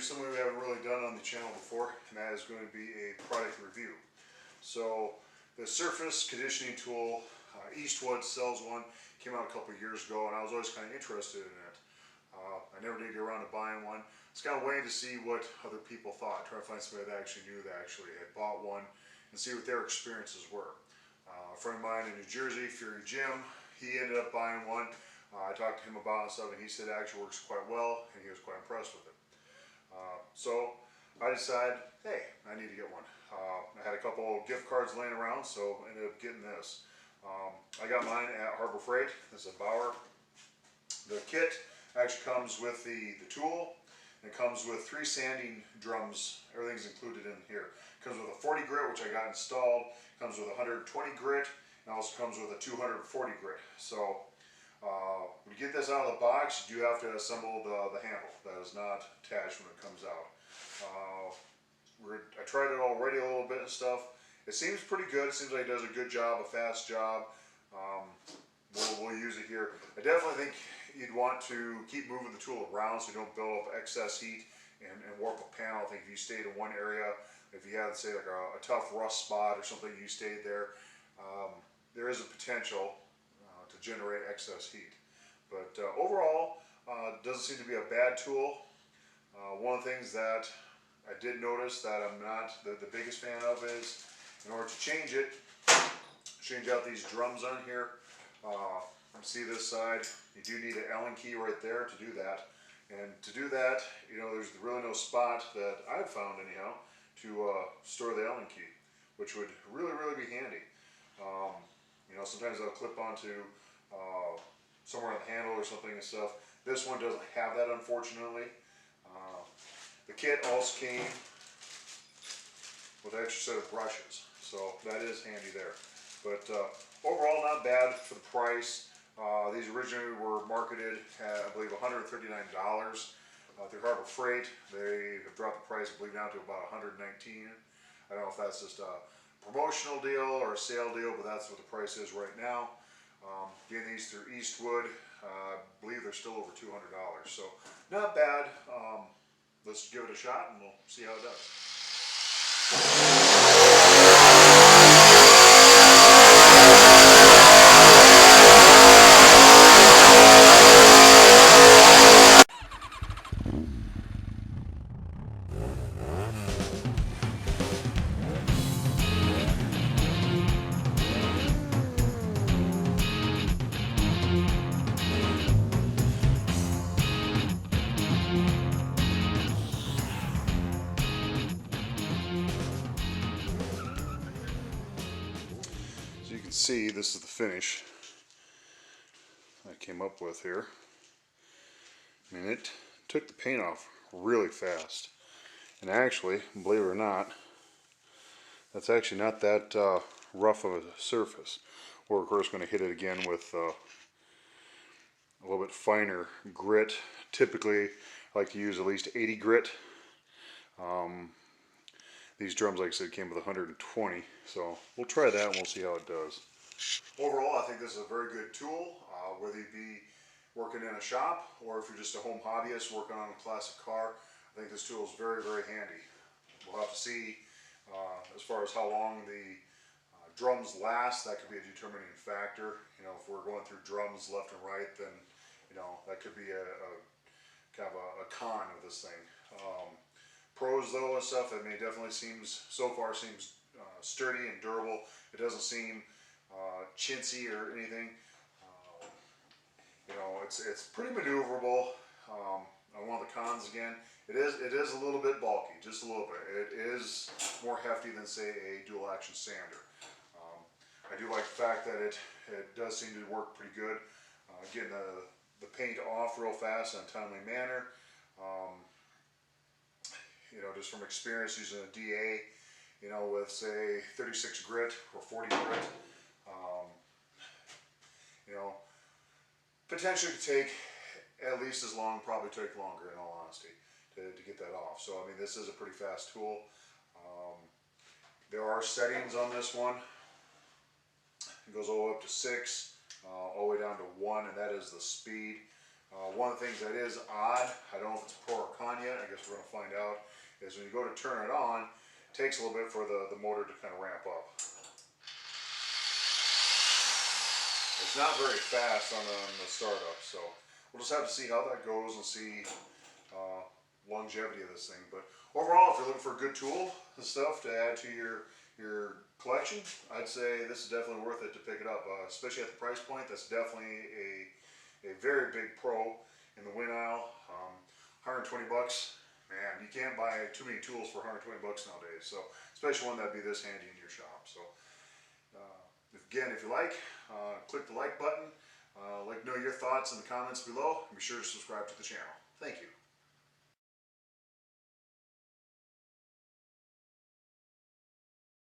something we haven't really done on the channel before, and that is going to be a product review. So the Surface Conditioning Tool, Eastwood sells one, came out a couple years ago, and I was always kind of interested in it. I never did get around to buying one. I was kind of waiting to see what other people thought, trying to find somebody that actually knew that actually had bought one and see what their experiences were. A friend of mine in New Jersey, Fury Jim, he ended up buying one. I talked to him about it and stuff, and he said it actually works quite well, and he was quite impressed with it. So I decided, hey, I need to get one. I had a couple gift cards laying around, so I ended up getting this. I got mine at Harbor Freight. This is a Bauer. The kit actually comes with the tool. It comes with 3 sanding drums. Everything's included in here. It comes with a 40 grit, which I got installed. It comes with a 120 grit, and also comes with a 240 grit. So when you get this out of the box, you do have to assemble the handle. That is not attached when it comes out. I tried it already a little bit and stuff. It seems pretty good. It seems like it does a good job, a fast job. We'll use it here. I definitely think you'd want to keep moving the tool around so you don't build up excess heat and warp a panel. I think if you stayed in one area, if you had, say, like a tough rust spot or something, you stayed there, there is a potential to generate excess heat. But overall, doesn't seem to be a bad tool. One of the things that I did notice that I'm not the biggest fan of is, in order to change it, change out these drums on here. See this side, you do need an Allen key right there to do that. And to do that, you know, there's really no spot that I've found anyhow to store the Allen key, which would really be handy. You know, sometimes I'll clip onto somewhere on the handle or something and stuff. This one doesn't have that, unfortunately. The kit also came with an extra set of brushes, so that is handy there. But overall, not bad for the price. These originally were marketed at, I believe, $139 through Harbor Freight. They have dropped the price, I believe, down to about $119. I don't know if that's just a promotional deal or a sale deal, but that's what the price is right now. Getting these through Eastwood, I believe they're still over $200. So not bad. Let's give it a shot and we'll see how it does. So you can see this is the finish I came up with here. I mean, it took the paint off really fast. And actually, believe it or not, that's actually not that rough of a surface. We're of course going to hit it again with a little bit finer grit. Typically, I like to use at least 80 grit. These drums, like I said, came with 120, so we'll try that and we'll see how it does. Overall, I think this is a very good tool, whether you be working in a shop or if you're just a home hobbyist working on a classic car. I think this tool is very handy. We'll have to see as far as how long the drums last. That could be a determining factor. You know, if we're going through drums left and right, then you know that could be a kind of a con of this thing. Pros though and stuff, I mean, it definitely seems, so far seems sturdy and durable. It doesn't seem chintzy or anything. You know, it's pretty maneuverable. One of the cons again, it is a little bit bulky, just a little bit. It is more hefty than, say, a dual action sander. I do like the fact that it does seem to work pretty good, getting the paint off real fast in a timely manner. You know, just from experience using a DA, you know, with say 36 grit or 40 grit, you know, potentially could take at least as long, probably take longer in all honesty, to get that off. So I mean, this is a pretty fast tool. There are settings on this one. It goes all the way up to 6, all the way down to 1, and that is the speed. One of the things that is odd, I don't know if it's pro or con yet, I guess we're going to find out, is when you go to turn it on, it takes a little bit for the motor to kind of ramp up. It's not very fast on the startup, so we'll just have to see how that goes and see longevity of this thing. But overall, if you're looking for a good tool and stuff to add to your collection, I'd say this is definitely worth it to pick it up, especially at the price point. That's definitely a very big pro in the win aisle. 120 bucks, man, you can't buy too many tools for 120 bucks nowadays. So especially one that'd be this handy in your shop. So again, if you like, click the like button. Let me know your thoughts in the comments below. And be sure to subscribe to the channel. Thank you.